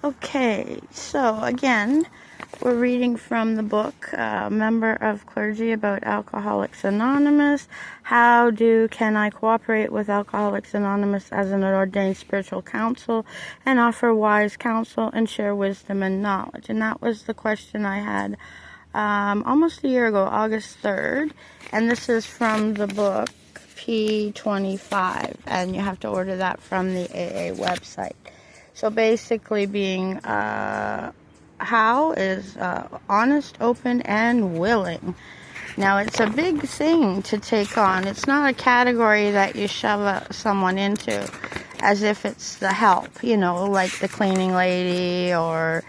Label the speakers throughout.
Speaker 1: Okay, so again, we're reading from the book, Member of Clergy about Alcoholics Anonymous. Can I cooperate with Alcoholics Anonymous as an ordained spiritual counsel and offer wise counsel and share wisdom and knowledge? And that was the question I had almost a year ago, August 3rd. And this is from the book P25, and you have to order that from the AA website. So basically how is honest, open, and willing. Now, it's a big thing to take on. It's not a category that you shove someone into as if it's the help, like the cleaning lady or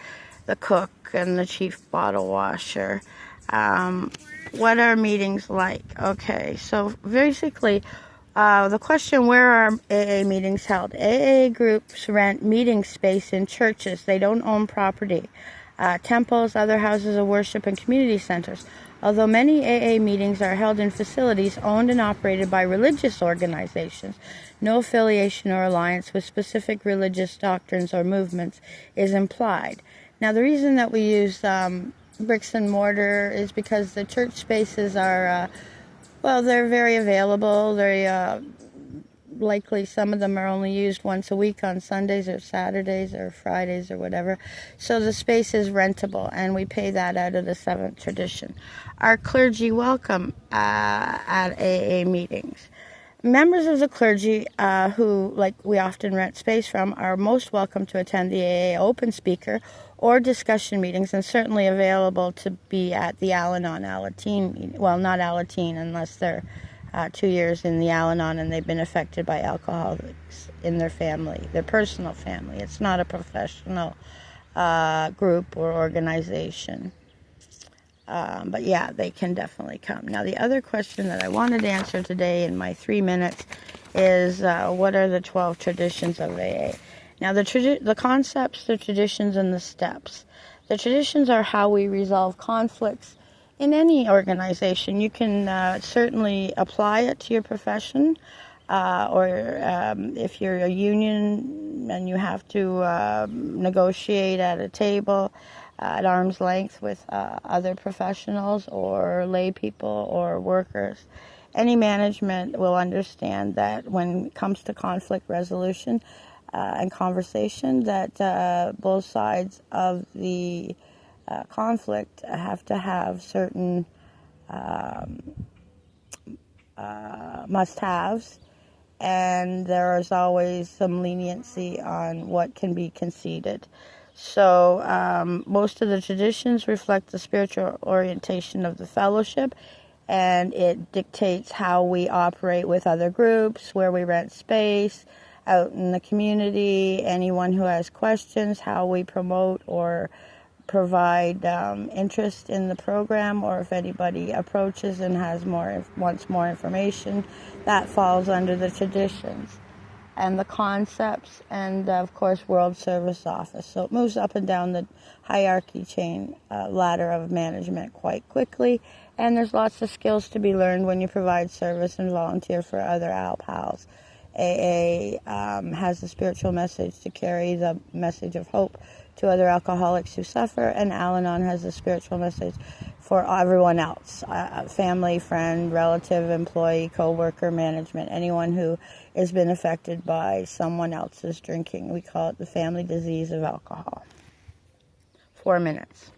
Speaker 1: the cook and the chief bottle washer. What are meetings like? Okay, so basically, the question, where are AA meetings held? AA groups rent meeting space in churches. They don't own property. Temples, other houses of worship, and community centers. Although many AA meetings are held in facilities owned and operated by religious organizations, no affiliation or alliance with specific religious doctrines or movements is implied. Now, the reason that we use bricks and mortar is because the church spaces are they're very available. They're likely some of them are only used once a week on Sundays or Saturdays or Fridays or whatever. So the space is rentable, and we pay that out of the Seventh Tradition. Our clergy welcome at AA meetings. Members of the clergy who, we often rent space from, are most welcome to attend the AA open speaker or discussion meetings, and certainly available to be at the Al-Anon Alateen meeting. Well, not Alateen unless they're 2 years in the Al-Anon and they've been affected by alcoholics in their family, their personal family. It's not a professional group or organization. But yeah, they can definitely come. Now, the other question that I wanted to answer today in my 3 minutes is what are the 12 traditions of AA? Now, the concepts, the traditions, and the steps. The traditions are how we resolve conflicts in any organization. You can certainly apply it to your profession, or if you're a union and you have to negotiate at a table at arm's length with other professionals or lay people or workers. Any management will understand that when it comes to conflict resolution and conversation, that both sides of the conflict have to have certain must-haves, and there is always some leniency on what can be conceded. So most of the traditions reflect the spiritual orientation of the fellowship, and it dictates how we operate with other groups, where we rent space, out in the community, anyone who has questions, how we promote or provide interest in the program, or if anybody approaches and wants more information, that falls under the traditions. And the concepts, and of course World Service Office. So it moves up and down the hierarchy chain ladder of management quite quickly, and there's lots of skills to be learned when you provide service and volunteer for other AL pals. AA has a spiritual message to carry the message of hope to other alcoholics who suffer, and Al-Anon has a spiritual message for everyone else, family, friend, relative, employee, co-worker, management, anyone who has been affected by someone else's drinking. We call it the family disease of alcohol. 4 minutes.